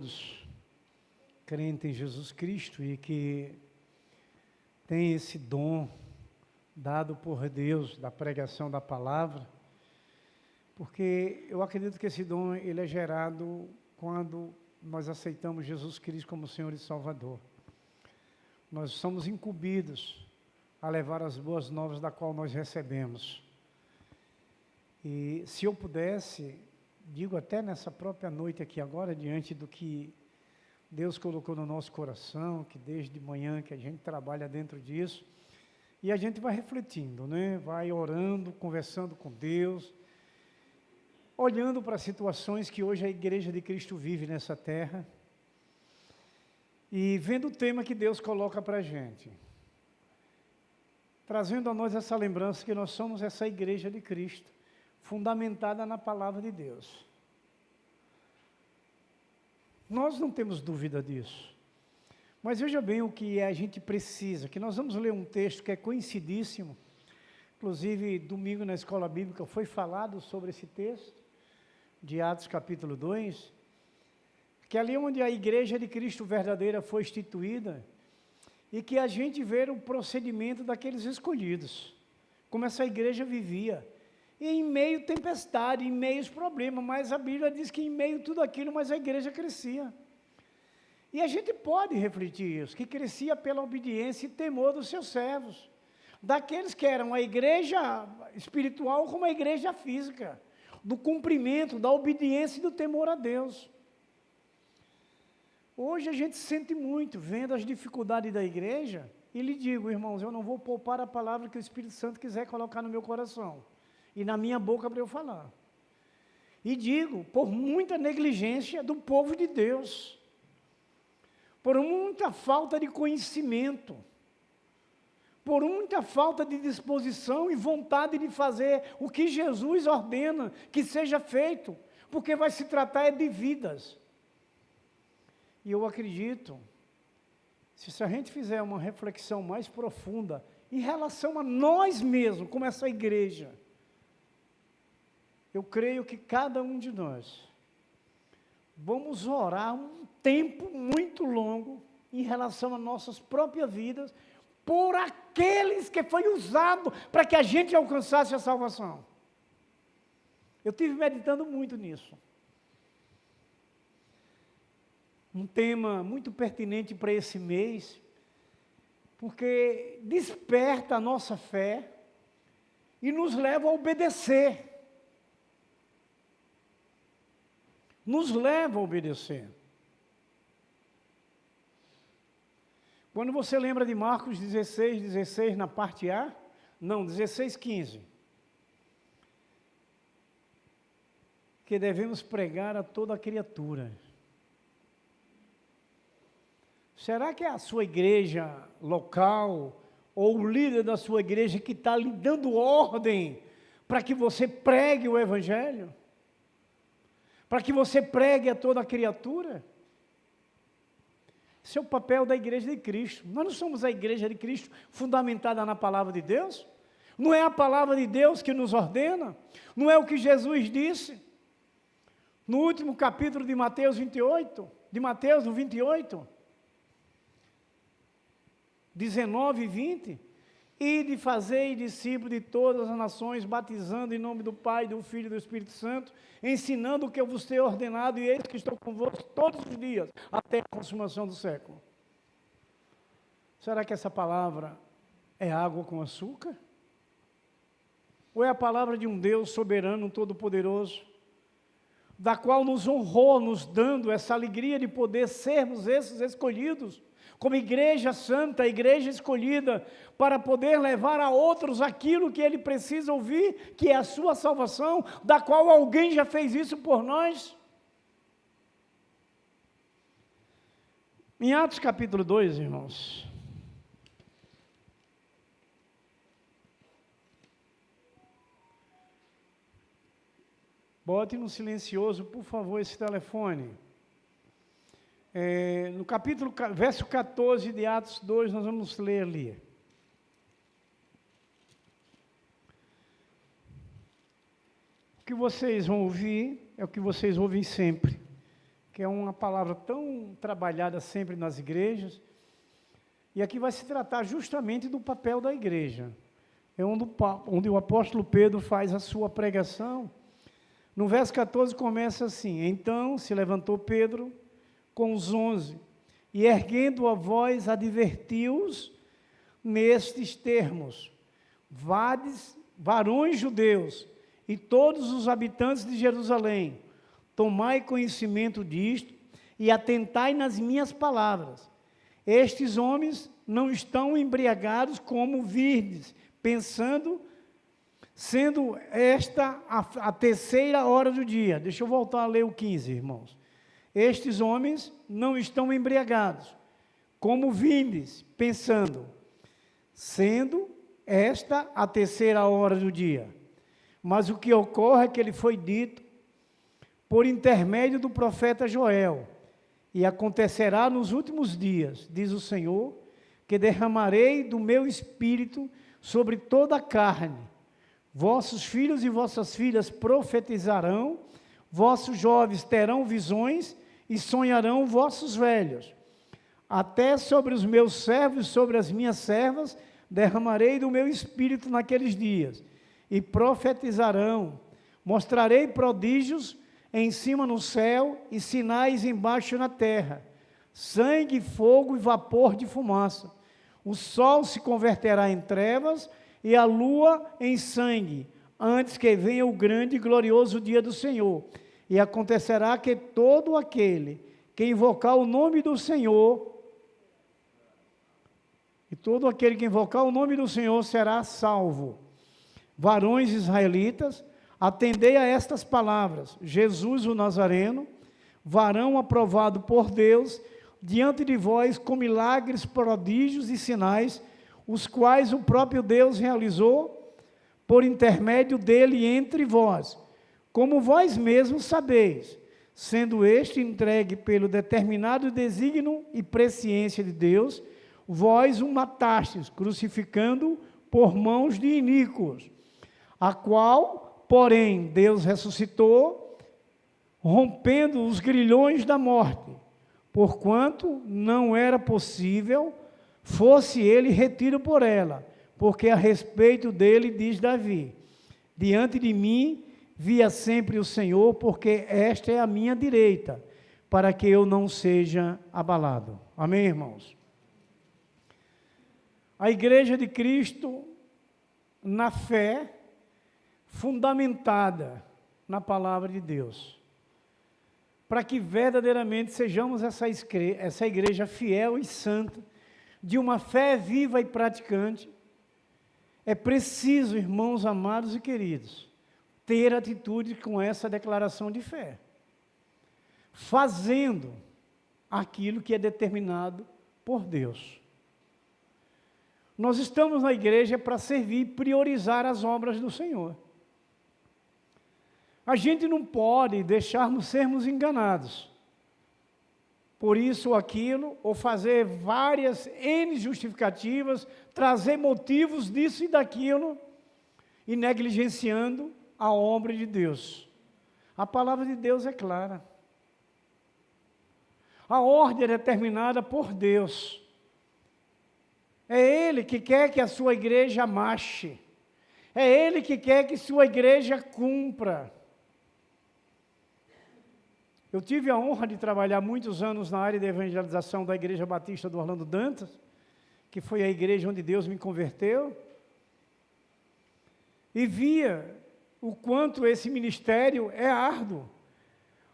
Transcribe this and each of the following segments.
Todos crentes em Jesus Cristo e que tem esse dom dado por Deus da pregação da palavra, porque eu acredito que esse dom ele é gerado quando nós aceitamos Jesus Cristo como Senhor e Salvador. Nós somos incumbidos a levar as boas novas da qual nós recebemos. E se eu pudesse, digo até nessa própria noite aqui agora, diante do que Deus colocou no nosso coração, que desde manhã que a gente trabalha dentro disso, e a gente vai refletindo, né? Vai orando, conversando com Deus, olhando para as situações que hoje a Igreja de Cristo vive nessa terra, e vendo o tema que Deus coloca para a gente, trazendo a nós essa lembrança que nós somos essa Igreja de Cristo, fundamentada na palavra de Deus. Nós não temos dúvida disso. Mas veja bem o que a gente precisa, que nós vamos ler um texto que é conhecidíssimo, inclusive domingo na escola bíblica foi falado sobre esse texto, de Atos capítulo 2, que é ali onde a Igreja de Cristo verdadeira foi instituída, e que a gente vê o procedimento daqueles escolhidos, como essa igreja vivia, e em meio tempestade, em meio problemas, mas a Bíblia diz que em meio tudo aquilo, mas a igreja crescia. E a gente pode refletir isso, que crescia pela obediência e temor dos seus servos, daqueles que eram a igreja espiritual como a igreja física, do cumprimento, da obediência e do temor a Deus. Hoje a gente sente muito, vendo as dificuldades da igreja, e lhe digo, irmãos, eu não vou poupar a palavra que o Espírito Santo quiser colocar no meu coração, e na minha boca para eu falar. E digo, por muita negligência do povo de Deus, por muita falta de conhecimento, por muita falta de disposição e vontade de fazer o que Jesus ordena que seja feito, porque vai se tratar de vidas. E eu acredito, se a gente fizer uma reflexão mais profunda em relação a nós mesmos, como essa igreja, eu creio que cada um de nós vamos orar um tempo muito longo em relação às nossas próprias vidas, por aqueles que foi usado para que a gente alcançasse a salvação. Eu estive meditando muito nisso. Um tema muito pertinente para esse mês, porque desperta a nossa fé e nos leva a obedecer. Nos leva a obedecer. Quando você lembra de Marcos 16 na parte A, não, 16:15, que devemos pregar a toda criatura. Será que é a sua igreja local, ou o líder da sua igreja que está lhe dando ordem para que você pregue o Evangelho? Para que você pregue a toda criatura? Esse é o papel da Igreja de Cristo. Nós não somos a Igreja de Cristo fundamentada na palavra de Deus? Não é a palavra de Deus que nos ordena? Não é o que Jesus disse? No último capítulo de Mateus 28, no 28, 19 e 20, e de fazer discípulos de todas as nações, batizando em nome do Pai, do Filho e do Espírito Santo, ensinando o que eu vos tenho ordenado, e eis que estou convosco todos os dias, até a consumação do século. Será que essa palavra é água com açúcar? Ou é a palavra de um Deus soberano, todo-poderoso, da qual nos honrou, nos dando essa alegria de poder sermos esses escolhidos, como igreja santa, igreja escolhida, para poder levar a outros aquilo que ele precisa ouvir, que é a sua salvação, da qual alguém já fez isso por nós? Em Atos capítulo 2, irmãos, bote no silencioso, por favor, esse telefone. No verso 14 de Atos 2, nós vamos ler ali. O que vocês vão ouvir é o que vocês ouvem sempre. que é uma palavra tão trabalhada sempre nas igrejas, e aqui vai se tratar justamente do papel da igreja. É onde o apóstolo Pedro faz a sua pregação. No verso 14 começa assim: então se levantou Pedro com os 11, e erguendo a voz advertiu-os nestes termos: varões judeus e todos os habitantes de Jerusalém, tomai conhecimento disto e atentai nas minhas palavras. Estes homens não estão embriagados como virdes, pensando, sendo esta a terceira hora do dia. Deixa eu voltar a ler o 15, irmãos. Estes homens não estão embriagados, como vindes, pensando, sendo esta a terceira hora do dia. Mas o que ocorre é que ele foi dito por intermédio do profeta Joel: e acontecerá nos últimos dias, diz o Senhor, que derramarei do meu espírito sobre toda a carne. Vossos filhos e vossas filhas profetizarão, vossos jovens terão visões e sonharão vossos velhos. Até sobre os meus servos e sobre as minhas servas derramarei do meu espírito naqueles dias, e profetizarão. Mostrarei prodígios em cima no céu e sinais embaixo na terra: sangue, fogo e vapor de fumaça. O sol se converterá em trevas e a lua em sangue, antes que venha o grande e glorioso dia do Senhor. E acontecerá que todo aquele que invocar o nome do Senhor, será salvo. Varões israelitas, atendei a estas palavras: Jesus o Nazareno, varão aprovado por Deus, diante de vós com milagres, prodígios e sinais, os quais o próprio Deus realizou por intermédio dele entre vós, como vós mesmos sabeis, sendo este entregue pelo determinado desígnio e presciência de Deus, vós o matastes, crucificando-o por mãos de iníquos, a qual, porém, Deus ressuscitou, rompendo os grilhões da morte, porquanto não era possível fosse ele retido por ela, porque a respeito dele diz Davi: diante de mim via sempre o Senhor, porque esta é a minha direita, para que eu não seja abalado. Amém, irmãos? A igreja de Cristo, na fé, fundamentada na palavra de Deus, para que verdadeiramente sejamos essa igreja fiel e santa, de uma fé viva e praticante, é preciso, irmãos amados e queridos, ter atitude com essa declaração de fé, fazendo aquilo que é determinado por Deus. Nós estamos na igreja para servir e priorizar as obras do Senhor. A gente não pode deixarmos sermos enganados por isso ou aquilo, ou fazer várias N justificativas, trazer motivos disso e daquilo, e negligenciando a obra de Deus. A palavra de Deus é clara. A ordem é determinada por Deus. É Ele que quer que a sua igreja marche. É Ele que quer que sua igreja cumpra. Eu tive a honra de trabalhar muitos anos na área de evangelização da Igreja Batista do Orlando Dantas, que foi a igreja onde Deus me converteu, e via o quanto esse ministério é árduo,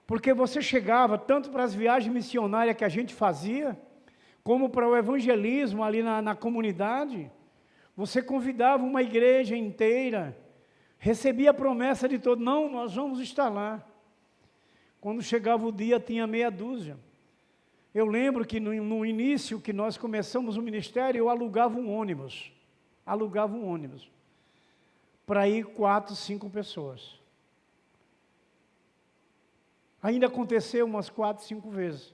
porque você chegava tanto para as viagens missionárias que a gente fazia, como para o evangelismo ali na comunidade, você convidava uma igreja inteira, recebia a promessa de todo, não, nós vamos estar lá. Quando chegava o dia, tinha meia dúzia. Eu lembro que no início que nós começamos o ministério, eu alugava um ônibus, para ir 4, 5 pessoas. Ainda aconteceu umas 4, 5 vezes.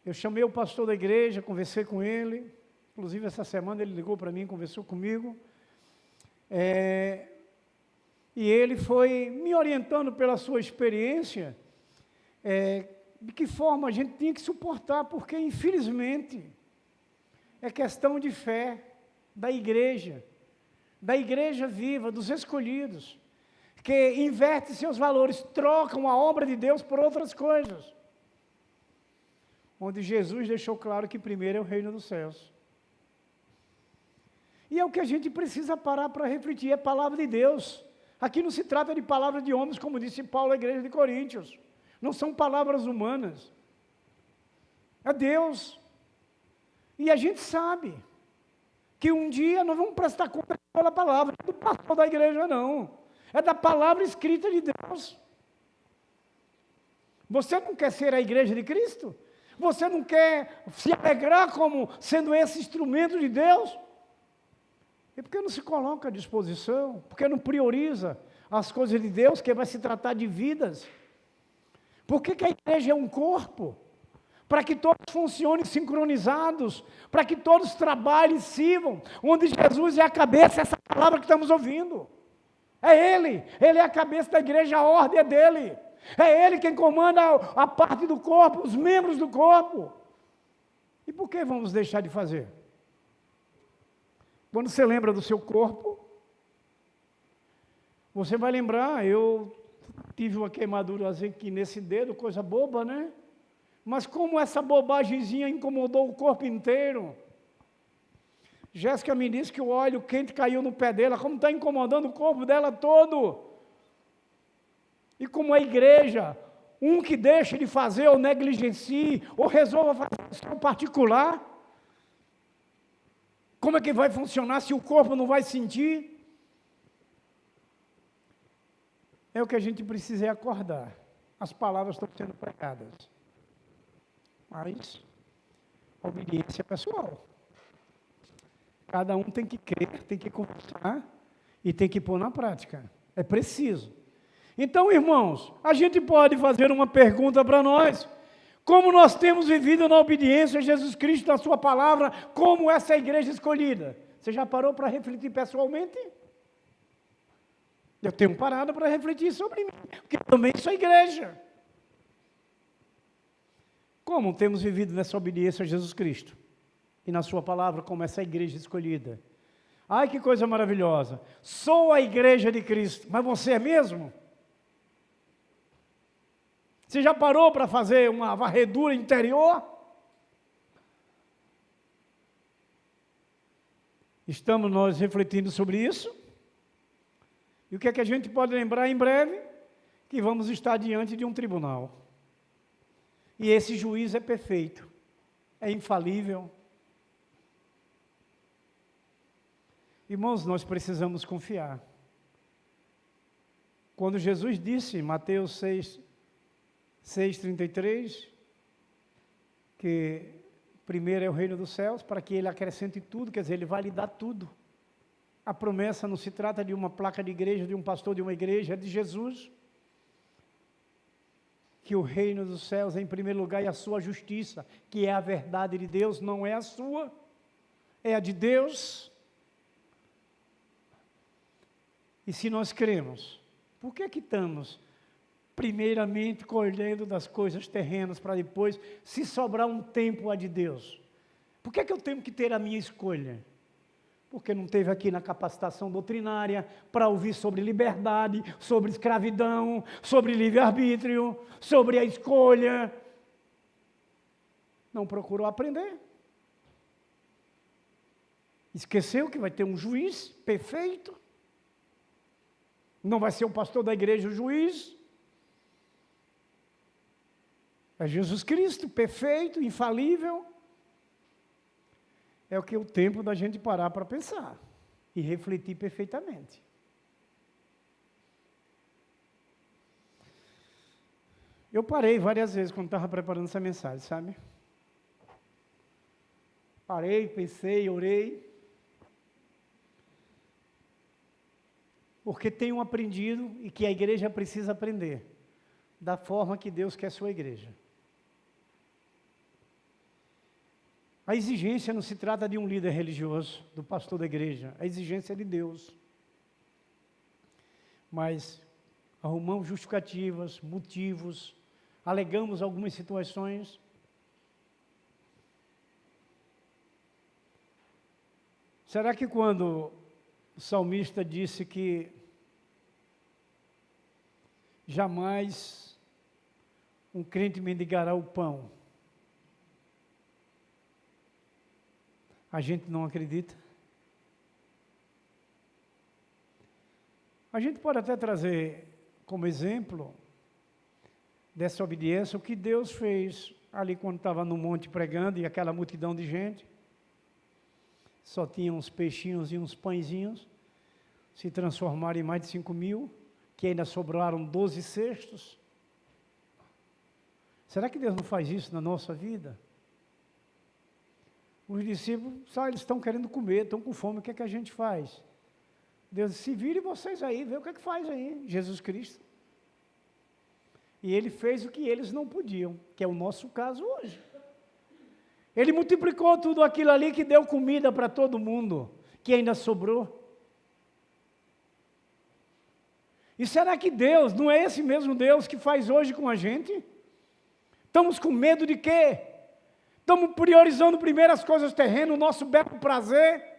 Eu chamei o pastor da igreja, conversei com ele, inclusive essa semana ele ligou para mim, conversou comigo, e ele foi me orientando pela sua experiência, de que forma a gente tinha que suportar, porque infelizmente é questão de fé da igreja viva, dos escolhidos, que inverte seus valores, trocam a obra de Deus por outras coisas, onde Jesus deixou claro que primeiro é o reino dos céus. E é o que a gente precisa parar para refletir, é a palavra de Deus. Aqui não se trata de palavra de homens, como disse Paulo à igreja de Coríntios, não são palavras humanas, é Deus. E a gente sabe que um dia nós vamos prestar conta pela palavra, não é do pastor da igreja não, é da palavra escrita de Deus. Você não quer ser a igreja de Cristo? Você não quer se alegrar como sendo esse instrumento de Deus? E por que não se coloca à disposição? Por que não prioriza as coisas de Deus, que vai se tratar de vidas? Por que a igreja é um corpo? Para que todos funcionem sincronizados, para que todos trabalhem e sirvam, onde Jesus é a cabeça, essa palavra que estamos ouvindo. É Ele é a cabeça da igreja, a ordem é dEle. É Ele quem comanda a parte do corpo, os membros do corpo. E por que vamos deixar de fazer? Quando você lembra do seu corpo, você vai lembrar, eu tive uma queimadura aqui nesse dedo, coisa boba, né? Mas como essa bobagemzinha incomodou o corpo inteiro. Jéssica me disse que o óleo quente caiu no pé dela, como está incomodando o corpo dela todo. E como a igreja, um que deixa de fazer ou negligencie, ou resolva fazer isso em particular, como é que vai funcionar se o corpo não vai sentir? É o que a gente precisa acordar. As palavras estão sendo pregadas. Mas a obediência é pessoal. Cada um tem que crer, tem que conversar e tem que pôr na prática. É preciso. Então, irmãos, a gente pode fazer uma pergunta para nós. Como nós temos vivido na obediência a Jesus Cristo, na sua palavra, como essa igreja escolhida? Você já parou para refletir pessoalmente? Eu tenho parado para refletir sobre mim, porque eu também sou igreja. Como temos vivido nessa obediência a Jesus Cristo? E na sua palavra, como essa igreja escolhida? Ai, que coisa maravilhosa! Sou a igreja de Cristo, mas você é mesmo? Você já parou para fazer uma varredura interior? Estamos nós refletindo sobre isso? E o que é que a gente pode lembrar em breve? Que vamos estar diante de um tribunal. E esse juiz é perfeito, é infalível. Irmãos, nós precisamos confiar. Quando Jesus disse, Mateus 6,33, que primeiro é o reino dos céus, para que Ele acrescente tudo, quer dizer, Ele vai lhe dar tudo. A promessa não se trata de uma placa de igreja, de um pastor de uma igreja, é de Jesus. Que o reino dos céus é em primeiro lugar e a sua justiça, que é a verdade de Deus, não é a sua, é a de Deus. E se nós cremos, por que estamos primeiramente colhendo das coisas terrenas para depois, se sobrar um tempo a de Deus? Por que eu tenho que ter a minha escolha? Porque não teve aqui na capacitação doutrinária para ouvir sobre liberdade, sobre escravidão, sobre livre-arbítrio, sobre a escolha. Não procurou aprender. Esqueceu que vai ter um juiz perfeito. Não vai ser o pastor da igreja o juiz. É Jesus Cristo, perfeito, infalível. É o que é o tempo da gente parar para pensar e refletir perfeitamente. Eu parei várias vezes quando estava preparando essa mensagem, sabe? Parei, pensei, orei. Porque tenho aprendido e que a igreja precisa aprender da forma que Deus quer sua igreja. A exigência não se trata de um líder religioso, do pastor da igreja, a exigência é de Deus. Mas arrumamos justificativas, motivos, alegamos algumas situações. Será que quando o salmista disse que jamais um crente mendigará o pão, a gente não acredita? A gente pode até trazer como exemplo dessa obediência o que Deus fez ali quando estava no monte pregando e aquela multidão de gente. Só tinha uns peixinhos e uns pãezinhos, se transformaram em mais de 5.000, que ainda sobraram 12 cestos. Será que Deus não faz isso na nossa vida? Os discípulos, sabe, eles estão querendo comer, estão com fome, o que é que a gente faz? Deus disse, se virem vocês aí, vê o que é que faz aí, Jesus Cristo. E Ele fez o que eles não podiam, que é o nosso caso hoje. Ele multiplicou tudo aquilo ali que deu comida para todo mundo, que ainda sobrou. E será que Deus não é esse mesmo Deus que faz hoje com a gente? Estamos com medo de quê? Estamos priorizando primeiro as coisas terrenas, o nosso belo prazer?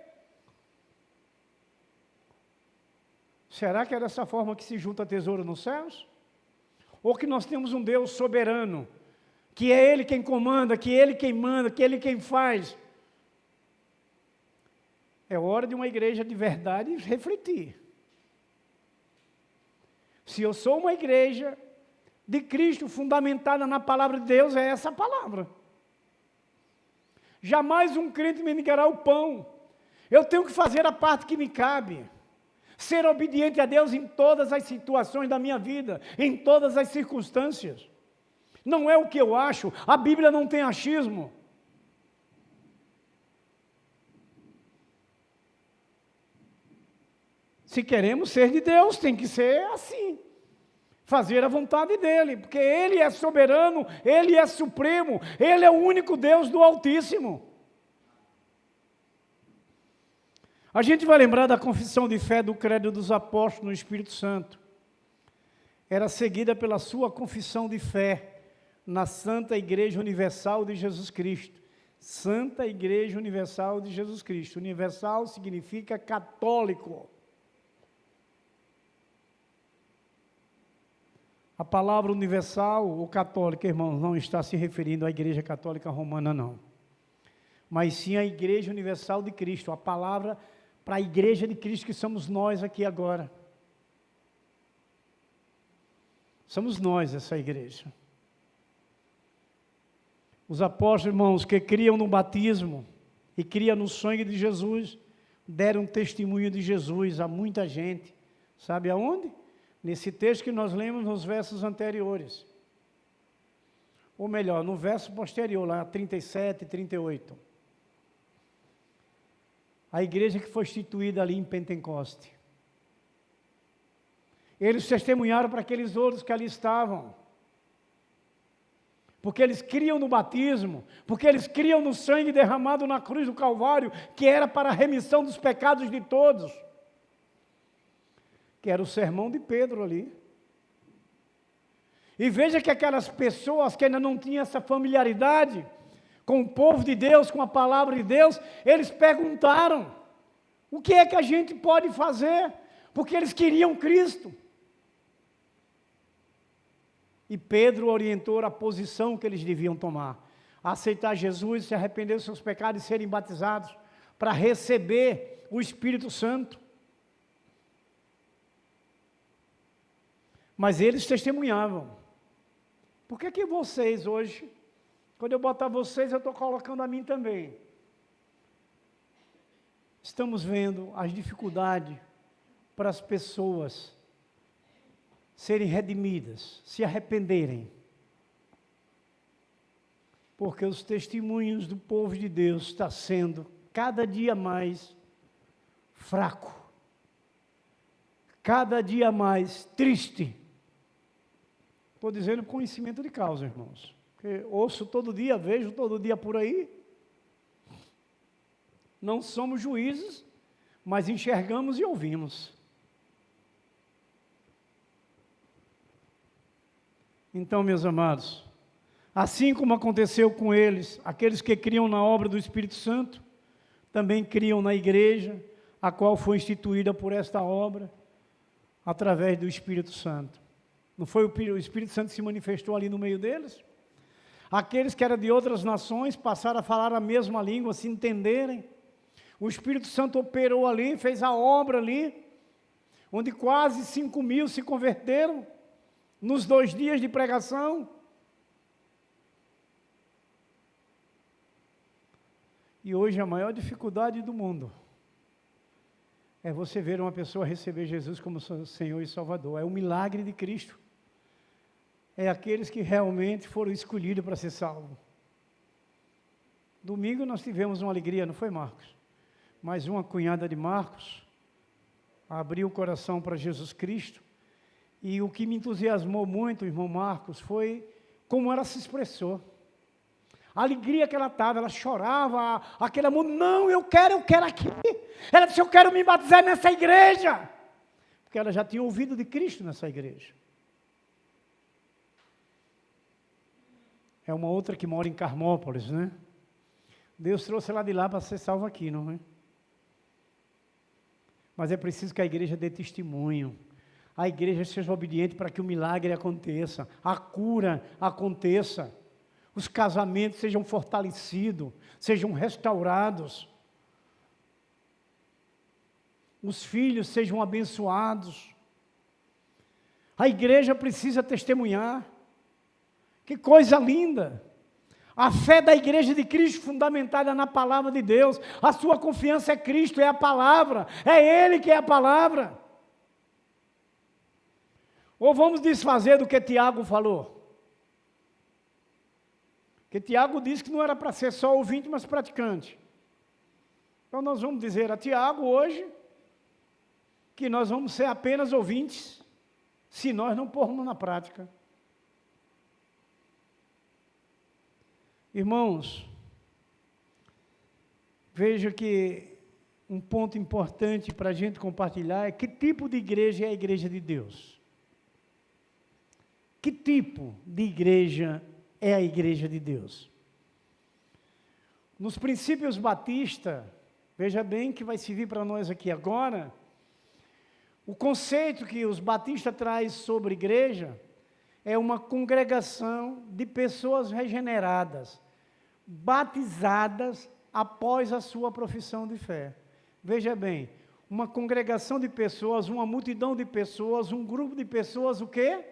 Será que é dessa forma que se junta tesouro nos céus? Ou que nós temos um Deus soberano, que é Ele quem comanda, que é Ele quem manda, que é Ele quem faz? É hora de uma igreja de verdade refletir. Se eu sou uma igreja de Cristo fundamentada na palavra de Deus, é essa palavra. Jamais um crente me negará o pão. Eu tenho que fazer a parte que me cabe. Ser obediente a Deus em todas as situações da minha vida, em todas as circunstâncias. Não é o que eu acho, a Bíblia não tem achismo. Se queremos ser de Deus, tem que ser assim. Fazer a vontade dEle, porque Ele é soberano, Ele é supremo, Ele é o único Deus do Altíssimo. A gente vai lembrar da confissão de fé do credo dos apóstolos no Espírito Santo. Era seguida pela sua confissão de fé na Santa Igreja Universal de Jesus Cristo. Santa Igreja Universal de Jesus Cristo. Universal significa católico. A palavra universal ou católica, irmãos, não está se referindo à Igreja Católica Romana, não. Mas sim à Igreja Universal de Cristo, a palavra para a Igreja de Cristo que somos nós aqui agora. Somos nós essa igreja. Os apóstolos, irmãos, que criam no batismo e criam no sangue de Jesus, deram testemunho de Jesus a muita gente. Sabe aonde? Nesse texto que nós lemos nos versos anteriores. Ou melhor, no verso posterior, lá 37 e 38. A igreja que foi instituída ali em Pentecoste. Eles testemunharam para aqueles outros que ali estavam. Porque eles criam no batismo, porque eles criam no sangue derramado na cruz do Calvário, que era para a remissão dos pecados de todos. Que era o sermão de Pedro ali. E veja que aquelas pessoas que ainda não tinham essa familiaridade com o povo de Deus, com a palavra de Deus, eles perguntaram, o que é que a gente pode fazer? Porque eles queriam Cristo. E Pedro orientou a posição que eles deviam tomar. Aceitar Jesus, se arrepender dos seus pecados e serem batizados, para receber o Espírito Santo. Mas eles testemunhavam. Por que que vocês hoje, quando eu botar vocês, eu estou colocando a mim também? Estamos vendo as dificuldades para as pessoas serem redimidas, se arrependerem. Porque os testemunhos do povo de Deus estão sendo cada dia mais fraco, cada dia mais triste. Estou dizendo conhecimento de causa, irmãos. Porque ouço todo dia, vejo todo dia por aí. Não somos juízes, mas enxergamos e ouvimos. Então, meus amados, assim como aconteceu com eles, aqueles que criam na obra do Espírito Santo, também criam na igreja, a qual foi instituída por esta obra, através do Espírito Santo. Não foi o Espírito Santo que se manifestou ali no meio deles? Aqueles que eram de outras nações passaram a falar a mesma língua, se entenderem. O Espírito Santo operou ali, fez a obra ali, onde quase 5.000 se converteram, nos 2 dias de pregação. E hoje a maior dificuldade do mundo é você ver uma pessoa receber Jesus como Senhor e Salvador. É o milagre de Cristo. É aqueles que realmente foram escolhidos para ser salvos. Domingo nós tivemos uma alegria, não foi, Marcos? Mais uma cunhada de Marcos abriu o coração para Jesus Cristo. E o que me entusiasmou muito, irmão Marcos, foi como ela se expressou. A alegria que ela estava, ela chorava, aquele amor, não, eu quero aqui. Ela disse, eu quero me batizar nessa igreja. Porque ela já tinha ouvido de Cristo nessa igreja. É uma outra que mora em Carmópolis, né? Deus trouxe ela de lá para ser salva aqui, não é? Mas é preciso que a igreja dê testemunho. A igreja seja obediente para que o milagre aconteça, a cura aconteça, os casamentos sejam fortalecidos, sejam restaurados, os filhos sejam abençoados. A igreja precisa testemunhar. Que coisa linda! A fé da igreja de Cristo fundamentada na palavra de Deus. A sua confiança é Cristo, é a palavra. É Ele que é a palavra. Ou vamos desfazer do que Tiago falou? Porque Tiago disse que não era para ser só ouvinte, mas praticante. Então nós vamos dizer a Tiago hoje que nós vamos ser apenas ouvintes se nós não pormos na prática. Irmãos, veja que um ponto importante para a gente compartilhar é que tipo de igreja é a igreja de Deus. Que tipo de igreja é a igreja de Deus? Nos princípios batistas, veja bem que vai servir para nós aqui agora, o conceito que os batistas trazem sobre igreja é uma congregação de pessoas regeneradas, batizadas após a sua profissão de fé. Veja bem, uma congregação de pessoas, uma multidão de pessoas, um grupo de pessoas, o quê?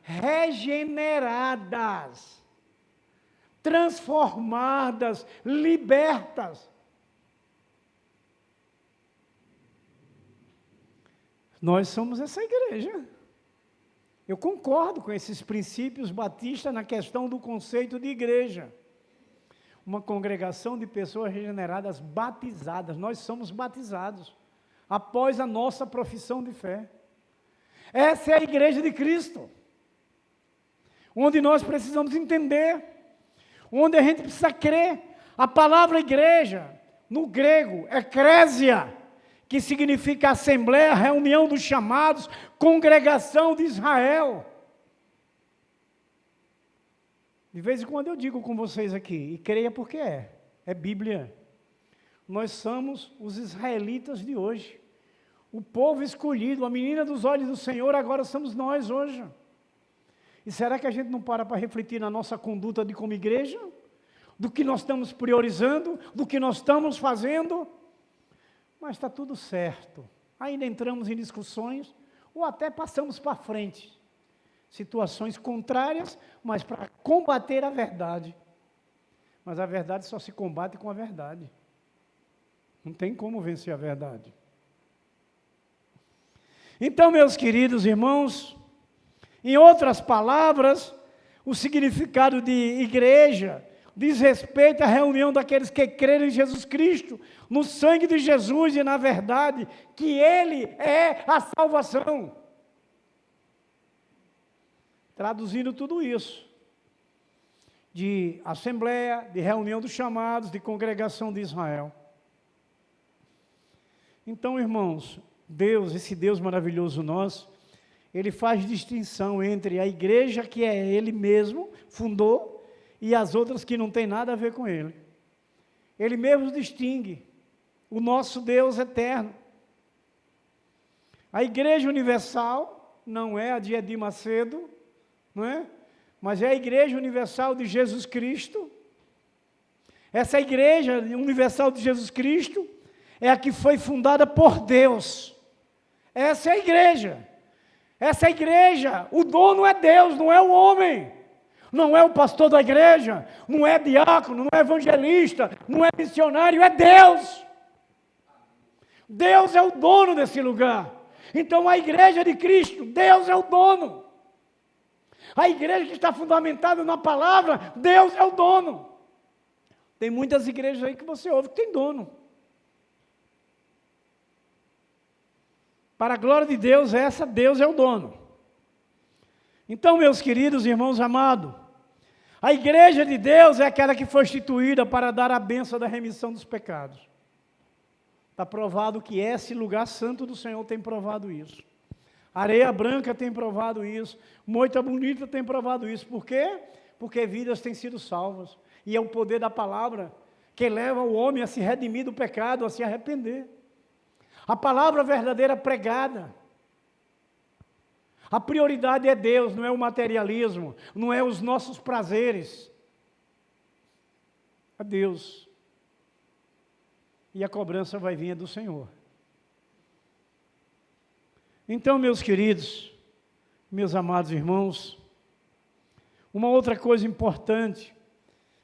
Regeneradas, transformadas, libertas. Nós somos essa igreja. Eu concordo com esses princípios batistas na questão do conceito de igreja. Uma congregação de pessoas regeneradas, batizadas. Nós somos batizados após a nossa profissão de fé. Essa é a igreja de Cristo, onde nós precisamos entender, onde a gente precisa crer. A palavra igreja, no grego, eclésia, que significa assembleia, reunião dos chamados, congregação de Israel. De vez em quando eu digo com vocês aqui, e creia porque é Bíblia. Nós somos os israelitas de hoje, o povo escolhido, a menina dos olhos do Senhor, agora somos nós hoje. E será que a gente não para refletir na nossa conduta de como igreja? Do que nós estamos priorizando, do que nós estamos fazendo? Mas está tudo certo. Ainda entramos em discussões, ou até passamos para frente. Situações contrárias, mas para combater a verdade. Mas a verdade só se combate com a verdade. Não tem como vencer a verdade. Então, meus queridos irmãos, em outras palavras, o significado de igreja diz respeito à reunião daqueles que creram em Jesus Cristo, no sangue de Jesus e na verdade, que Ele é a salvação. Traduzindo tudo isso, de assembleia, de reunião dos chamados, de congregação de Israel. Então, irmãos, Deus, esse Deus maravilhoso nosso, ele faz distinção entre a igreja que é ele mesmo, fundou, e as outras que não tem nada a ver com ele. Ele mesmo distingue o nosso Deus eterno. A Igreja Universal não é a de Edir Macedo, não é? Mas é a Igreja Universal de Jesus Cristo. Essa Igreja Universal de Jesus Cristo é a que foi fundada por Deus. Essa é a igreja. Essa igreja, o dono é Deus, não é o homem. Não é o pastor da igreja, não é diácono, não é evangelista, não é missionário, é Deus. Deus é o dono desse lugar. Então a igreja de Cristo, Deus é o dono. A igreja que está fundamentada na palavra, Deus é o dono. Tem muitas igrejas aí que você ouve que tem dono. Para a glória de Deus, Deus é o dono. Então, meus queridos irmãos amados, a igreja de Deus é aquela que foi instituída para dar a bênção da remissão dos pecados. Está provado que esse lugar santo do Senhor tem provado isso. Areia Branca tem provado isso. Moita Bonita tem provado isso. Por quê? Porque vidas têm sido salvas. E é o poder da palavra que leva o homem a se redimir do pecado, a se arrepender. A palavra verdadeira pregada. A prioridade é Deus, não é o materialismo, não é os nossos prazeres. É Deus. E a cobrança vai vir do Senhor. Então, meus queridos, meus amados irmãos, uma outra coisa importante,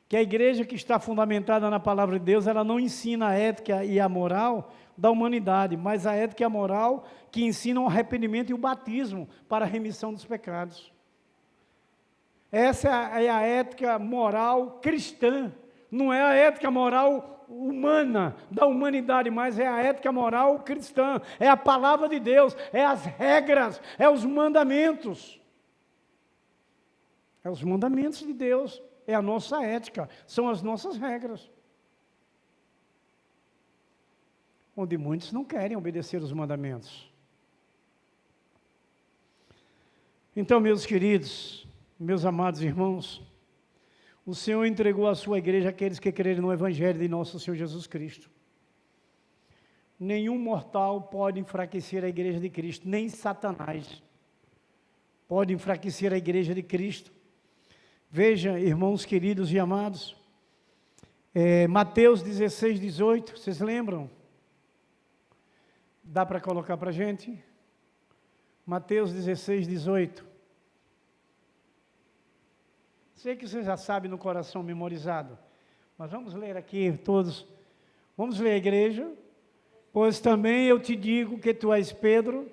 que a igreja que está fundamentada na palavra de Deus, ela não ensina a ética e a moral da humanidade, mas a ética e a moral que ensinam o arrependimento e o batismo para a remissão dos pecados. Essa é a ética moral cristã, não é a ética moral humana, da humanidade, mas é a ética moral cristã, é a palavra de Deus, é as regras, é os mandamentos. É os mandamentos de Deus, é a nossa ética, são as nossas regras. Onde muitos não querem obedecer os mandamentos. Então, meus queridos, meus amados irmãos, o Senhor entregou a sua igreja àqueles que crerem no Evangelho de nosso Senhor Jesus Cristo. Nenhum mortal pode enfraquecer a igreja de Cristo, nem Satanás pode enfraquecer a igreja de Cristo. Veja, irmãos queridos e amados, Mateus 16, 18, vocês lembram? Dá para colocar para a gente? Mateus 16, 18. Sei que você já sabe no coração memorizado, mas vamos ler aqui todos. Vamos ler a igreja. Pois também eu te digo que tu és Pedro,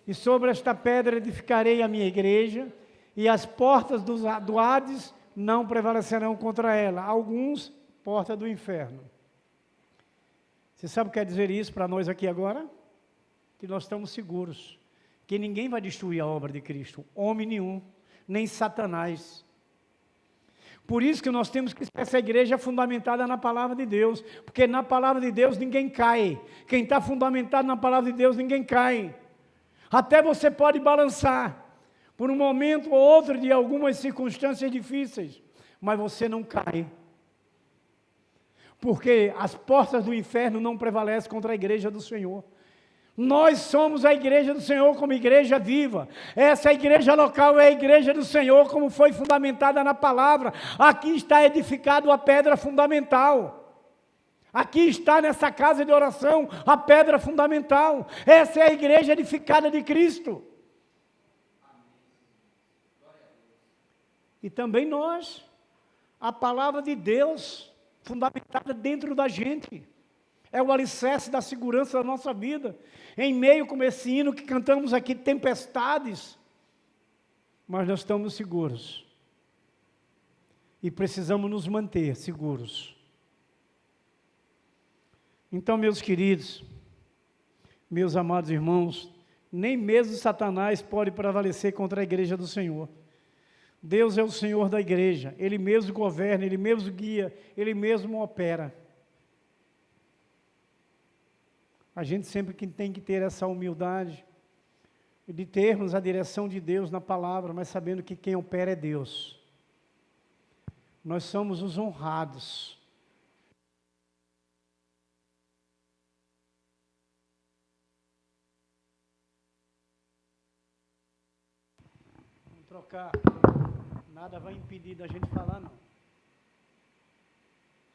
e sobre esta pedra edificarei a minha igreja, e as portas do Hades não prevalecerão contra ela. Alguns, porta do inferno. Você sabe o que quer dizer isso para nós aqui agora? Que nós estamos seguros, que ninguém vai destruir a obra de Cristo, homem nenhum, nem Satanás. Por isso que nós temos que ser essa igreja fundamentada na palavra de Deus, porque na palavra de Deus ninguém cai. Quem está fundamentado na palavra de Deus, ninguém cai. Até você pode balançar, por um momento ou outro de algumas circunstâncias difíceis, mas você não cai. Porque as portas do inferno não prevalecem contra a igreja do Senhor. Nós somos a igreja do Senhor como igreja viva. Essa igreja local é a igreja do Senhor como foi fundamentada na palavra. Aqui está edificado a pedra fundamental. Aqui está nessa casa de oração a pedra fundamental. Essa é a igreja edificada de Cristo. E também nós, a palavra de Deus fundamentada dentro da gente. É o alicerce da segurança da nossa vida. Em meio como esse hino que cantamos aqui, tempestades, mas nós estamos seguros. E precisamos nos manter seguros. Então, meus queridos, meus amados irmãos, nem mesmo Satanás pode prevalecer contra a igreja do Senhor. Deus é o Senhor da igreja, Ele mesmo governa, Ele mesmo guia, Ele mesmo opera. A gente sempre que tem que ter essa humildade, de termos a direção de Deus na palavra, mas sabendo que quem opera é Deus. Nós somos os honrados. Vamos trocar. Nada vai impedir da gente falar, não.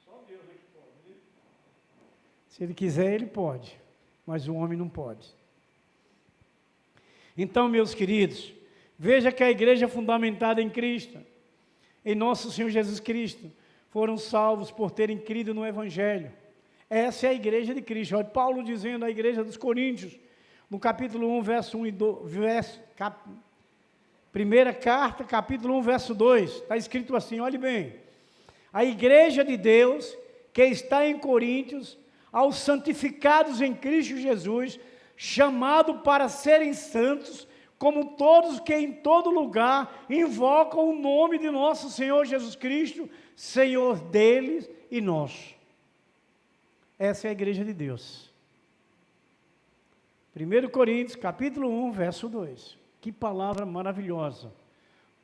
Só Deus é que pode, né? Se Ele quiser, Ele pode, mas o homem não pode. Então, meus queridos, veja que a igreja fundamentada em Cristo, em nosso Senhor Jesus Cristo, foram salvos por terem crido no Evangelho. Essa é a igreja de Cristo. Olha, Paulo dizendo à igreja dos Coríntios, no capítulo 1, verso 1 e 2, primeira carta, capítulo 1, verso 2, está escrito assim, olhe bem, a igreja de Deus, que está em Coríntios, aos santificados em Cristo Jesus, chamado para serem santos, como todos que em todo lugar invocam o nome de nosso Senhor Jesus Cristo, Senhor deles e nosso. Essa é a igreja de Deus. 1 Coríntios, capítulo 1, verso 2. Que palavra maravilhosa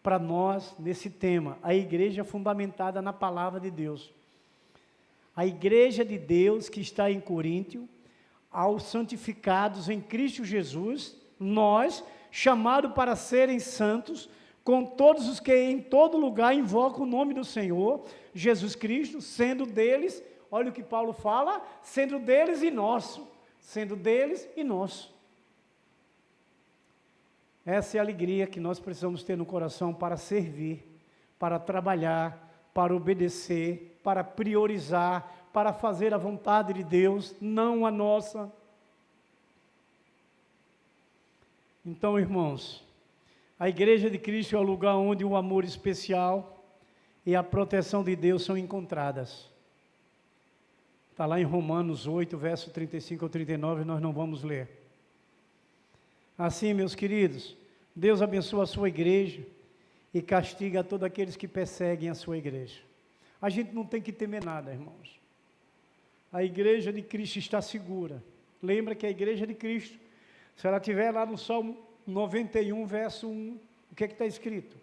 para nós nesse tema, a igreja fundamentada na palavra de Deus. A igreja de Deus que está em Coríntio, aos santificados em Cristo Jesus, nós, chamados para serem santos, com todos os que em todo lugar invocam o nome do Senhor, Jesus Cristo, sendo deles, olha o que Paulo fala, sendo deles e nosso, sendo deles e nosso. Essa é a alegria que nós precisamos ter no coração para servir, para trabalhar, para obedecer, para priorizar, para fazer a vontade de Deus, não a nossa. Então, irmãos, a igreja de Cristo é o lugar onde o amor especial e a proteção de Deus são encontradas. Está lá em Romanos 8, verso 35 ao 39, nós não vamos ler. Assim, meus queridos, Deus abençoa a sua igreja e castiga a todos aqueles que perseguem a sua igreja. A gente não tem que temer nada, irmãos. A igreja de Cristo está segura. Lembra que a igreja de Cristo, se ela estiver lá no Salmo 91, verso 1, o que é que está escrito?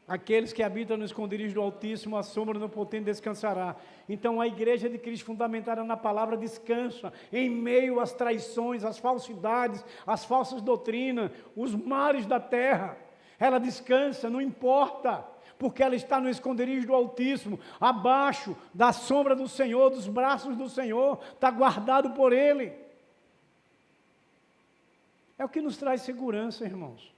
Aqueles que habitam no esconderijo do Altíssimo, a sombra do Onipotente descansará. Então a igreja de Cristo, fundamentada na palavra, descansa em meio às traições, às falsidades, às falsas doutrinas, os males da terra. Ela descansa, não importa, porque ela está no esconderijo do Altíssimo, abaixo da sombra do Senhor, dos braços do Senhor, está guardado por Ele. É o que nos traz segurança, irmãos.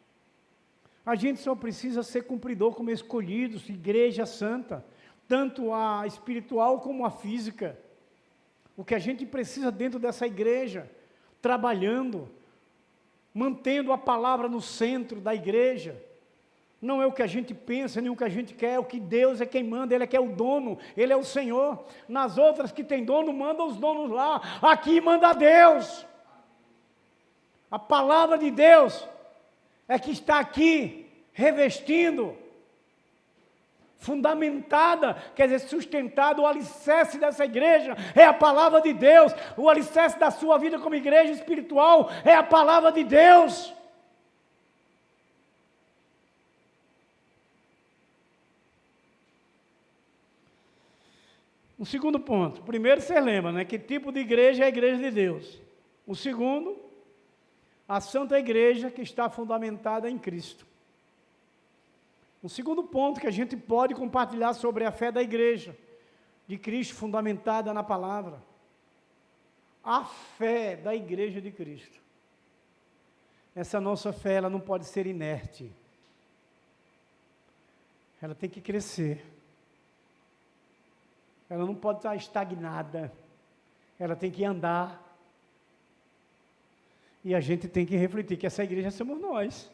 A gente só precisa ser cumpridor como escolhidos, igreja santa, tanto a espiritual como a física. O que a gente precisa dentro dessa igreja, trabalhando, mantendo a palavra no centro da igreja. Não é o que a gente pensa, nem o que a gente quer, é o que Deus é quem manda, Ele é que é o dono, Ele é o Senhor. Nas outras que tem dono, manda os donos lá, aqui manda Deus. A palavra de Deus é que está aqui, revestindo, fundamentada, quer dizer, sustentada, o alicerce dessa igreja é a palavra de Deus, o alicerce da sua vida como igreja espiritual é a palavra de Deus. O segundo ponto, primeiro você lembra, né, que tipo de igreja é a igreja de Deus. O segundo, a santa igreja que está fundamentada em Cristo. O segundo ponto que a gente pode compartilhar sobre a fé da igreja de Cristo fundamentada na palavra. A fé da igreja de Cristo. Essa nossa fé, ela não pode ser inerte. Ela tem que crescer. Ela não pode estar estagnada. Ela tem que andar. E a gente tem que refletir que essa igreja somos nós.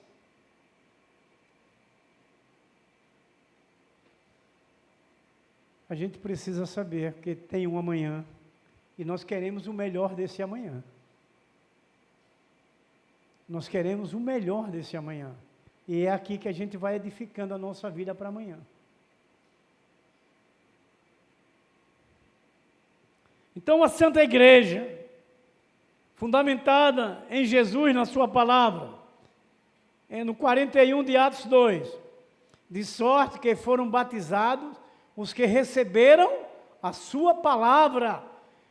A gente precisa saber que tem um amanhã e nós queremos o melhor desse amanhã. Nós queremos o melhor desse amanhã. E é aqui que a gente vai edificando a nossa vida para amanhã. Então a Santa Igreja fundamentada em Jesus, na sua palavra, no 41 de Atos 2, de sorte que foram batizados os que receberam a sua palavra,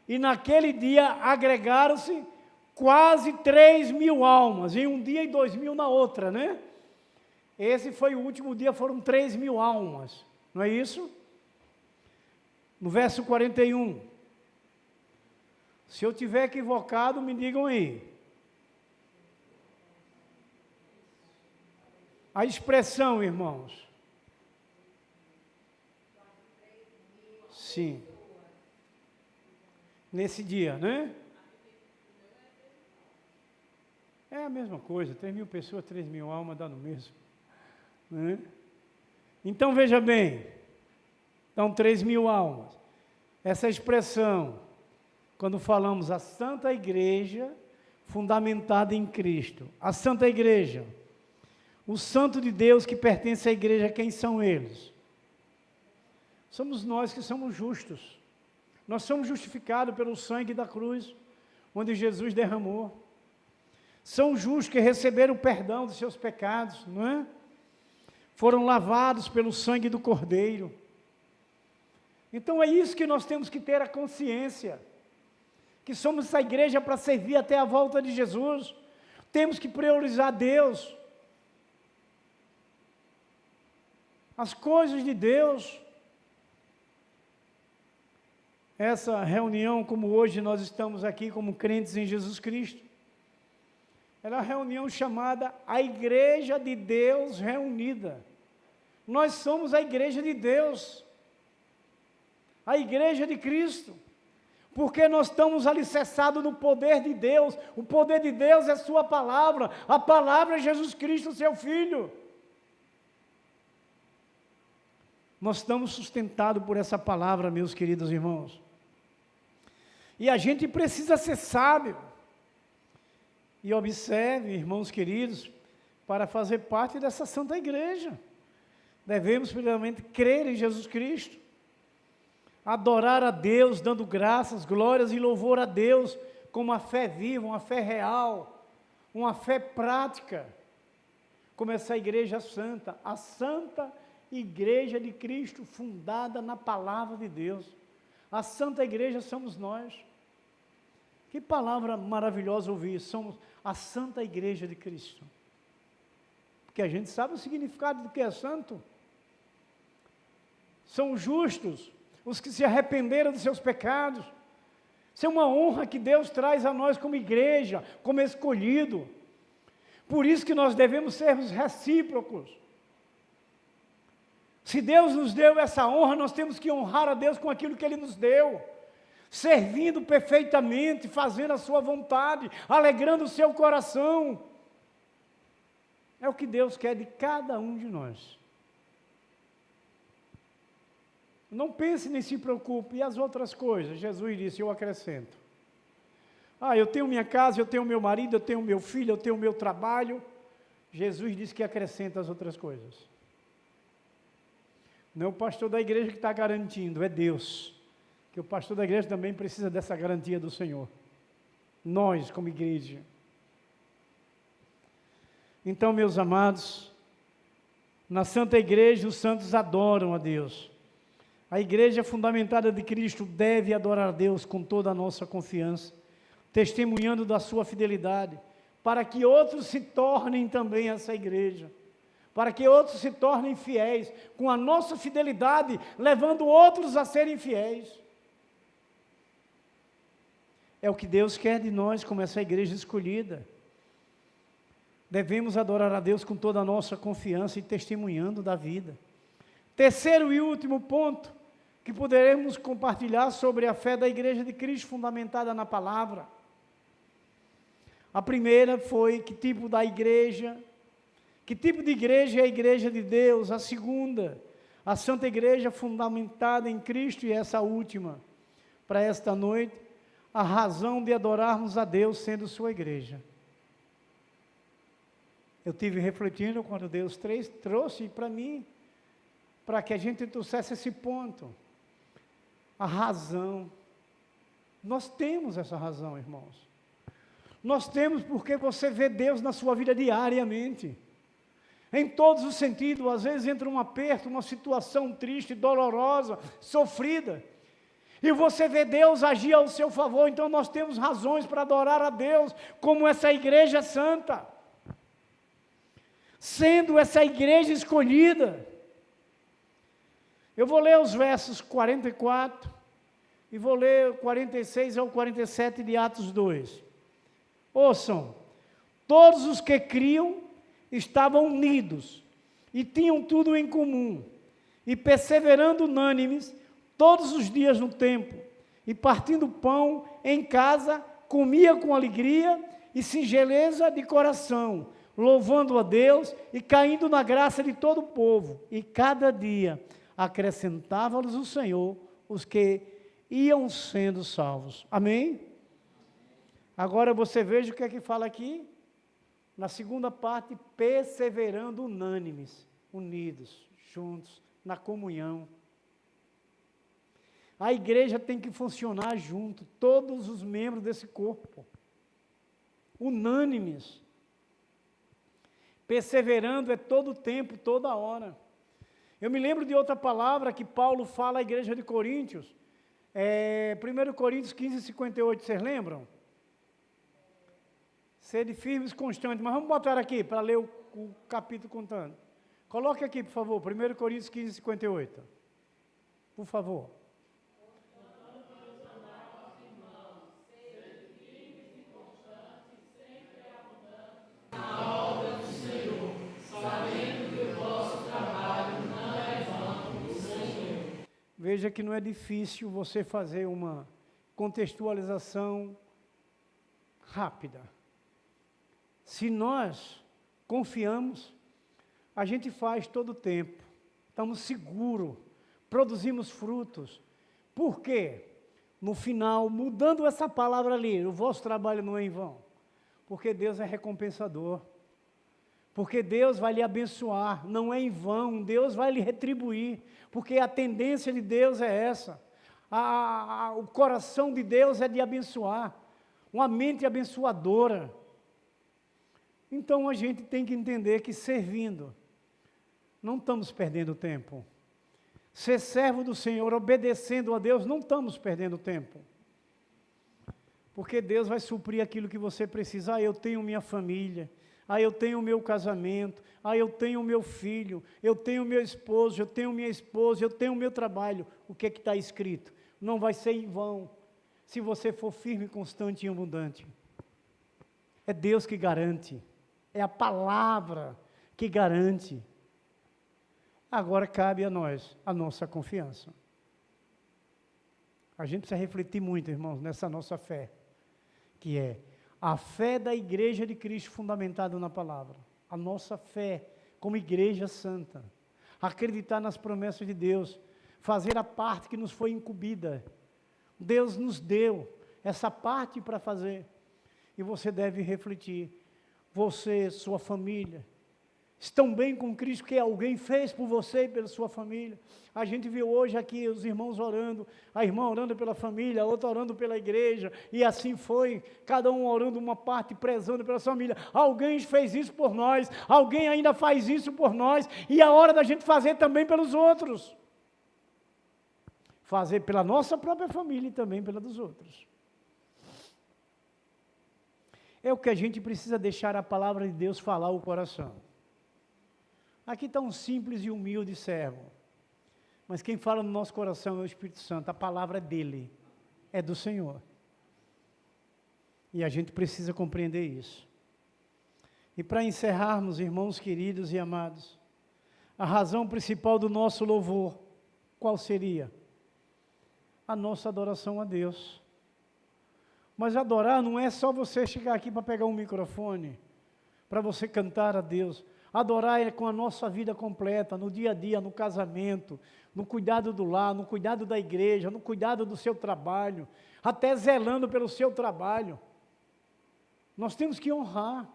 e naquele dia agregaram-se quase 3.000 almas, em um dia e 2.000 na outra, né? Esse foi o último dia, foram 3.000 almas, não é isso? No verso 41, se eu tiver equivocado, me digam aí. A expressão, irmãos. Sim. Nesse dia, né? É a mesma coisa, 3.000 pessoas, 3.000 almas, dá no mesmo. Né? Então, veja bem, então 3.000 almas. Essa expressão, quando falamos a Santa Igreja, fundamentada em Cristo. A Santa Igreja, o santo de Deus que pertence à igreja, quem são eles? Somos nós que somos justos. Nós somos justificados pelo sangue da cruz, onde Jesus derramou. São justos que receberam o perdão dos seus pecados, não é? Foram lavados pelo sangue do Cordeiro. Então é isso que nós temos que ter a consciência, que somos essa igreja para servir até a volta de Jesus. Temos que priorizar Deus, as coisas de Deus. Essa reunião, como hoje nós estamos aqui como crentes em Jesus Cristo, ela é uma reunião chamada a Igreja de Deus Reunida. Nós somos a Igreja de Deus, a Igreja de Cristo, porque nós estamos alicerçados no poder de Deus. O poder de Deus é sua palavra, a palavra é Jesus Cristo, seu Filho. Nós estamos sustentados por essa palavra, meus queridos irmãos. E a gente precisa ser sábio. E observe, irmãos queridos, para fazer parte dessa santa igreja, devemos primeiramente crer em Jesus Cristo, adorar a Deus, dando graças, glórias e louvor a Deus, com uma fé viva, uma fé real, uma fé prática, como essa igreja santa, a santa igreja de Cristo, fundada na palavra de Deus. A santa igreja somos nós. Que palavra maravilhosa ouvir, somos a santa igreja de Cristo. Porque a gente sabe o significado do que é santo. São justos os que se arrependeram de seus pecados. Isso é uma honra que Deus traz a nós como igreja, como escolhido. Por isso que nós devemos sermos recíprocos. Se Deus nos deu essa honra, nós temos que honrar a Deus com aquilo que Ele nos deu, servindo perfeitamente, fazendo a sua vontade, alegrando o seu coração. É o que Deus quer de cada um de nós. Não pense nem se preocupe. E as outras coisas? Jesus disse, eu acrescento. Eu tenho minha casa, eu tenho meu marido, eu tenho meu filho, eu tenho meu trabalho. Jesus disse que acrescenta as outras coisas. Não é o pastor da igreja que está garantindo, é Deus. Que o pastor da igreja também precisa dessa garantia do Senhor. Nós, como igreja. Então, meus amados, na Santa Igreja, os santos adoram a Deus. A igreja fundamentada de Cristo deve adorar a Deus com toda a nossa confiança, testemunhando da sua fidelidade, para que outros se tornem também essa igreja, para que outros se tornem fiéis, com a nossa fidelidade, levando outros a serem fiéis. É o que Deus quer de nós, como essa igreja escolhida. Devemos adorar a Deus com toda a nossa confiança e testemunhando da vida. Terceiro e último ponto que poderemos compartilhar sobre a fé da Igreja de Cristo fundamentada na palavra. A primeira foi que tipo de igreja é a Igreja de Deus. A segunda, a Santa Igreja fundamentada em Cristo. E essa última, para esta noite, a razão de adorarmos a Deus sendo sua igreja. Eu tive refletindo quando Deus trouxe para mim, para que a gente trouxesse esse ponto. A razão. Nós temos essa razão, irmãos. Nós temos porque você vê Deus na sua vida diariamente. Em todos os sentidos, às vezes entra um aperto, uma situação triste, dolorosa, sofrida. E você vê Deus agir ao seu favor, então nós temos razões para adorar a Deus, como essa igreja santa. Sendo essa igreja escolhida. Eu vou ler os versos 44 e vou ler 46 ao 47 de Atos 2. Ouçam, todos os que criam estavam unidos e tinham tudo em comum, e perseverando unânimes, todos os dias no templo, e partindo pão em casa, comia com alegria e singeleza de coração, louvando a Deus e caindo na graça de todo o povo. E cada dia acrescentava-lhes o Senhor os que iam sendo salvos. Amém? Agora você veja o que é que fala aqui, na segunda parte, perseverando unânimes, unidos, juntos, na comunhão. A igreja tem que funcionar junto, todos os membros desse corpo, unânimes. Perseverando é todo o tempo, toda hora. Eu me lembro de outra palavra que Paulo fala à igreja de Coríntios, 1 Coríntios 15, 58, vocês lembram? Sede firmes e constantes, mas vamos botar aqui para ler o capítulo contando. Coloque aqui, por favor, 1 Coríntios 15, 58. Por favor. Veja que não é difícil você fazer uma contextualização rápida. Se nós confiamos, a gente faz todo o tempo, estamos seguros, produzimos frutos. Por quê? No final, mudando essa palavra ali, o vosso trabalho não é em vão, porque Deus é recompensador, porque Deus vai lhe abençoar, não é em vão, Deus vai lhe retribuir, porque a tendência de Deus é essa, o coração de Deus é de abençoar, uma mente abençoadora. Então a gente tem que entender que servindo, não estamos perdendo tempo. Ser servo do Senhor, obedecendo a Deus, não estamos perdendo tempo. Porque Deus vai suprir aquilo que você precisa. Eu tenho minha família, eu tenho o meu casamento, eu tenho o meu filho, eu tenho meu esposo, eu tenho minha esposa, eu tenho o meu trabalho. O que é que está escrito? Não vai ser em vão, se você for firme, constante e abundante. É Deus que garante, é a palavra que garante. Agora cabe a nós, a nossa confiança. A gente precisa refletir muito, irmãos, nessa nossa fé, que é a fé da igreja de Cristo fundamentada na palavra. A nossa fé como igreja santa. Acreditar nas promessas de Deus. Fazer a parte que nos foi incumbida. Deus nos deu essa parte para fazer. E você deve refletir. Você, sua família, estão bem com Cristo, que alguém fez por você e pela sua família. A gente viu hoje aqui os irmãos orando, a irmã orando pela família, a outra orando pela igreja, e assim foi, cada um orando uma parte, prezando pela família. Alguém fez isso por nós, alguém ainda faz isso por nós, e é hora da gente fazer também pelos outros. Fazer pela nossa própria família e também pela dos outros. É o que a gente precisa deixar a palavra de Deus falar o coração. Aqui está um simples e humilde servo, mas quem fala no nosso coração é o Espírito Santo, a palavra é dele, é do Senhor. E a gente precisa compreender isso. E para encerrarmos, irmãos queridos e amados, a razão principal do nosso louvor, qual seria? A nossa adoração a Deus. Mas adorar não é só você chegar aqui para pegar um microfone, para você cantar a Deus. Adorar é com a nossa vida completa, no dia a dia, no casamento, no cuidado do lar, no cuidado da igreja, no cuidado do seu trabalho, até zelando pelo seu trabalho. Nós temos que honrar.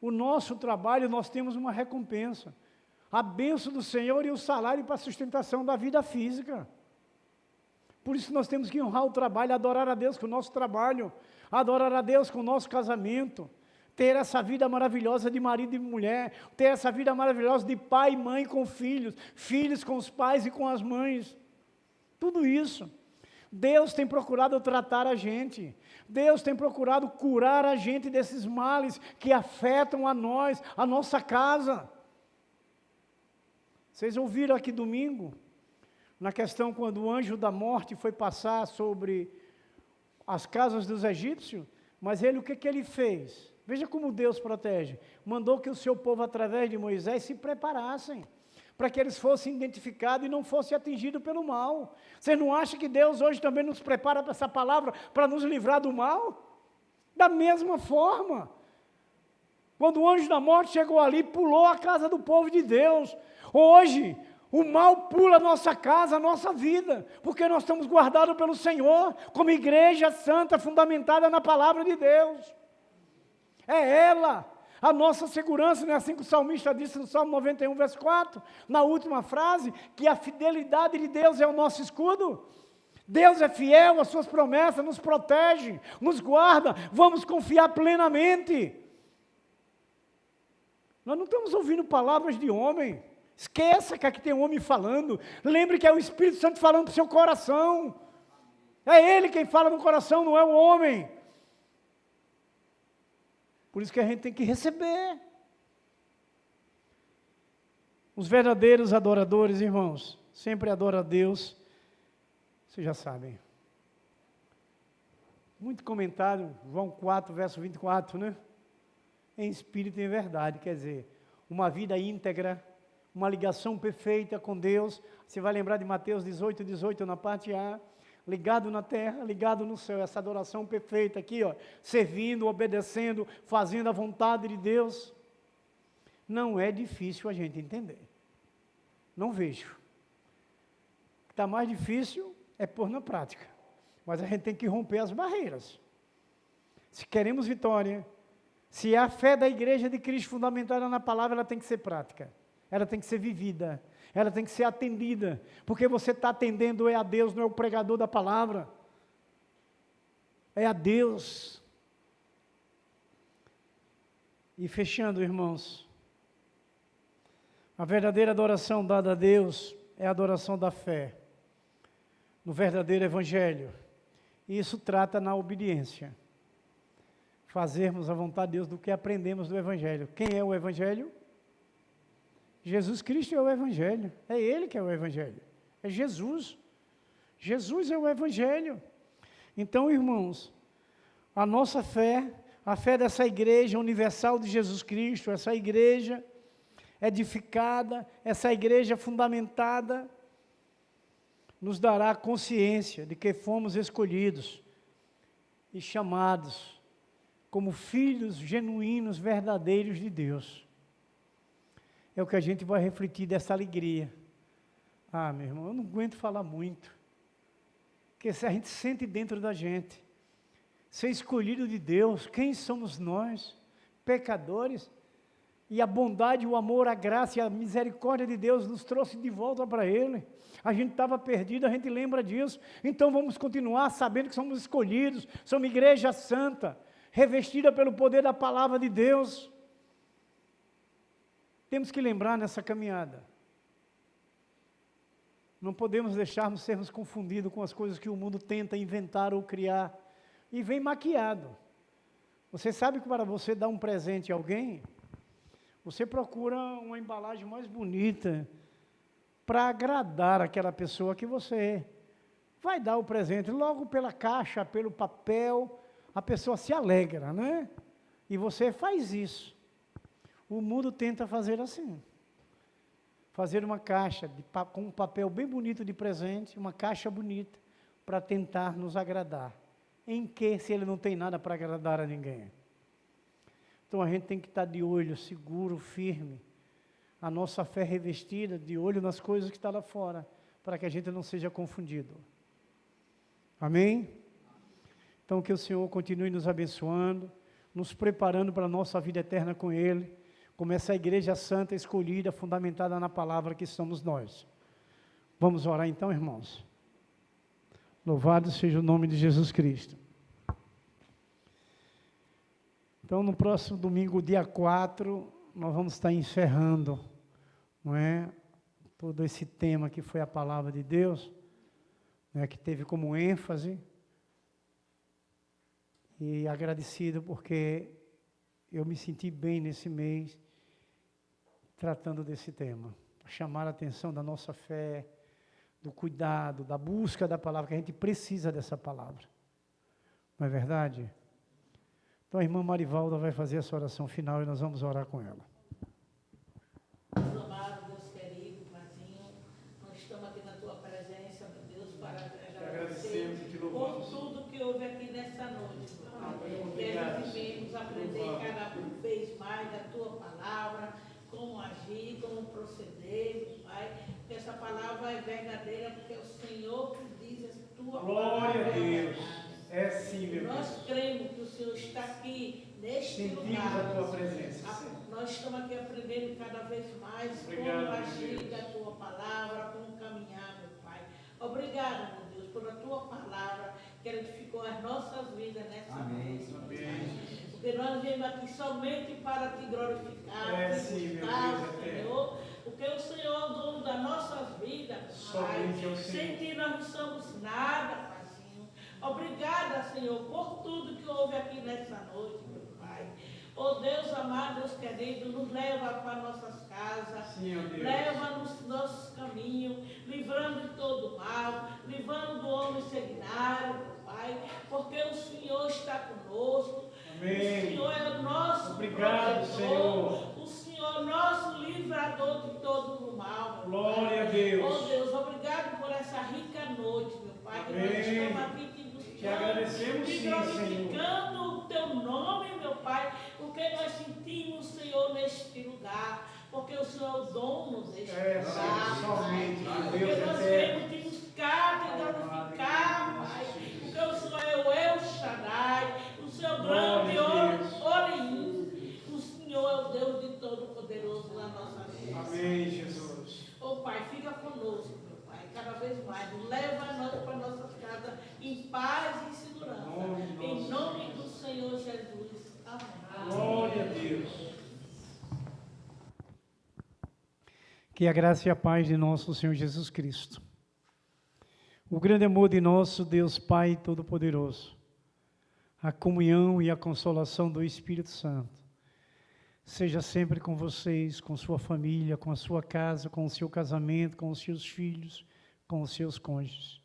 O nosso trabalho, nós temos uma recompensa. A bênção do Senhor e o salário para a sustentação da vida física. Por isso nós temos que honrar o trabalho, adorar a Deus com o nosso trabalho. adorar a Deus com o nosso casamento, ter essa vida maravilhosa de marido e mulher, ter essa vida maravilhosa de pai e mãe com filhos, filhos com os pais e com as mães. Tudo isso. Deus tem procurado tratar a gente. Deus tem procurado curar a gente desses males que afetam a nós, a nossa casa. Vocês ouviram aqui domingo, na questão quando o anjo da morte foi passar sobre as casas dos egípcios, mas ele, o que ele fez? Veja como Deus protege. Mandou que o seu povo, através de Moisés, se preparassem, para que eles fossem identificados e não fossem atingidos pelo mal. Você não acha que Deus hoje também nos prepara para essa palavra, para nos livrar do mal? Da mesma forma, quando o anjo da morte chegou ali, pulou a casa do povo de Deus. Hoje, o mal pula a nossa casa, a nossa vida, porque nós estamos guardados pelo Senhor, como igreja santa, fundamentada na palavra de Deus. É ela, a nossa segurança, não é assim que o salmista disse no Salmo 91, verso 4, na última frase, que a fidelidade de Deus é o nosso escudo. Deus é fiel, as suas promessas nos protege, nos guarda, vamos confiar plenamente. Nós não estamos ouvindo palavras de homem. Esqueça que aqui tem um homem falando. Lembre que é o Espírito Santo falando para o seu coração. É Ele quem fala no coração, não é o homem. Por isso que a gente tem que receber. Os verdadeiros adoradores, irmãos, sempre adoram a Deus. Vocês já sabem. Muito comentário, João 4, verso 24, né? Em espírito e em verdade, quer dizer, uma vida íntegra, uma ligação perfeita com Deus. Você vai lembrar de Mateus 18, 18 na parte A, ligado na terra, ligado no céu, essa adoração perfeita aqui, ó, servindo, obedecendo, fazendo a vontade de Deus. Não é difícil a gente entender. Não vejo. O que está mais difícil é pôr na prática. Mas a gente tem que romper as barreiras. Se queremos vitória, se é a fé da igreja de Cristo fundamentada na palavra, ela tem que ser prática. Ela tem que ser vivida, ela tem que ser atendida, porque você está atendendo a Deus, não é o pregador da palavra, é a Deus. E fechando, irmãos, a verdadeira adoração dada a Deus é a adoração da fé, no verdadeiro evangelho, e isso trata na obediência, fazermos a vontade de Deus do que aprendemos do evangelho. Quem é o evangelho? Jesus Cristo é o evangelho, é Ele que é o evangelho, é Jesus. Jesus é o evangelho. Então, irmãos, a nossa fé, a fé dessa igreja universal de Jesus Cristo, essa igreja edificada, essa igreja fundamentada, nos dará consciência de que fomos escolhidos e chamados como filhos genuínos, verdadeiros de Deus. É o que a gente vai refletir dessa alegria. Ah, meu irmão, eu não aguento falar muito. Porque se a gente sente dentro da gente, ser escolhido de Deus, quem somos nós? Pecadores. E a bondade, o amor, a graça e a misericórdia de Deus nos trouxe de volta para Ele. A gente estava perdido, a gente lembra disso. Então vamos continuar sabendo que somos escolhidos, somos igreja santa, revestida pelo poder da palavra de Deus. Temos que lembrar nessa caminhada. Não podemos deixarmos sermos confundidos com as coisas que o mundo tenta inventar ou criar. E vem maquiado. Você sabe que para você dar um presente a alguém, você procura uma embalagem mais bonita para agradar aquela pessoa que você vai dar o presente. Logo pela caixa, pelo papel, a pessoa se alegra, né? E você faz isso. O mundo tenta fazer assim. Fazer uma caixa com um papel bem bonito de presente, uma caixa bonita, para tentar nos agradar. Em que, se ele não tem nada para agradar a ninguém? Então a gente tem que estar de olho, seguro, firme. A nossa fé revestida, de olho nas coisas que estão lá fora, para que a gente não seja confundido. Amém? Então que o Senhor continue nos abençoando, nos preparando para a nossa vida eterna com Ele, como essa igreja santa, escolhida, fundamentada na palavra que somos nós. Vamos orar então, irmãos? Louvado seja o nome de Jesus Cristo. Então, no próximo domingo, dia 4, nós vamos estar encerrando, não é? Todo esse tema que foi a palavra de Deus, né, que teve como ênfase. E agradecido porque eu me senti bem nesse mês, tratando desse tema. Chamar a atenção da nossa fé, do cuidado, da busca da palavra, que a gente precisa dessa palavra. Não é verdade? Então a irmã Marivalda vai fazer essa oração final e nós vamos orar com ela. Deus amado, Deus querido, Paizinho, nós estamos aqui na tua presença, meu Deus, para agradecer por tudo que houve aqui nessa noite, Pai. Que nós vivemos aprender cada vez mais da tua palavra, como agir, como proceder, Pai. Porque essa palavra é verdadeira, porque é o Senhor que diz a tua palavra. Glória a Deus. É sim, meu Deus. Nós cremos que o Senhor está aqui neste Sentimos lugar. a tua presença. Nós estamos aqui aprendendo cada vez mais Obrigado, como agir Deus. da tua palavra, como caminhar, meu Pai. Obrigado, meu Deus, pela tua palavra que edificou as nossas vidas nessa noite. Amém. Porque nós viemos aqui somente para te glorificar, te sim, meu buscar, Deus, Senhor. Porque o Senhor é o dono das nossas vidas, Pai. Somente o Senhor. Sem ti nós não somos nada, Paizinho. Obrigada, Senhor, por tudo que houve aqui nessa noite, meu Pai. Oh Deus amado, Deus querido, nos leva para nossas casas, Sim, ó Deus. leva nos nossos caminhos, livrando de todo mal, livrando do homem sanguinário, meu Pai, porque o Senhor está conosco. Amém. O Senhor é o nosso Obrigado, protetor, Senhor. o Senhor é o nosso livrador de todo o mal, meu Glória Pai. a Deus. Oh Deus, obrigado por essa rica noite, meu Pai, que nós Amém. estamos aqui te buscando, Te agradecemos, te sim, glorificando o teu nome, meu Pai, porque nós sentimos, Senhor, neste lugar, porque o Senhor é o dono deste lugar, Senhor, somente, Pai. Deus Porque nós eterno. viemos te buscar, te glorificar, Pai, porque o Senhor é o El Shaddai, o Senhor grande Glória a Deus. Orim, o Senhor é o Deus de Todo-Poderoso na nossa vida. Amém, Jesus. Oh Pai, fica conosco, meu Pai, cada vez mais. Leva nós para nossas casas em paz e segurança. Em nome do Senhor Jesus. Amém. Glória a Deus. Que a graça e a paz de nosso Senhor Jesus Cristo, o grande amor de nosso Deus Pai Todo-Poderoso, a comunhão e a consolação do Espírito Santo, seja sempre com vocês, com sua família, com a sua casa, com o seu casamento, com os seus filhos, com os seus cônjuges.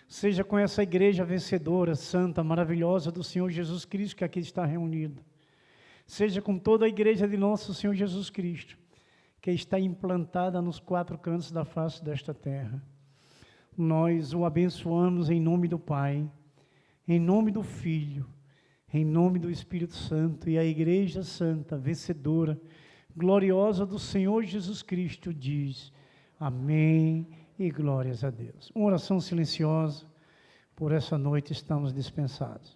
Seja com essa igreja vencedora, santa, maravilhosa do Senhor Jesus Cristo que aqui está reunida. Seja com toda a igreja de nosso Senhor Jesus Cristo, que está implantada nos 4 cantos da face desta terra. Nós o abençoamos em nome do Pai, em nome do Filho, em nome do Espírito Santo, e a igreja santa, vencedora, gloriosa do Senhor Jesus Cristo diz: amém e glórias a Deus. Uma oração silenciosa, por essa noite estamos dispensados.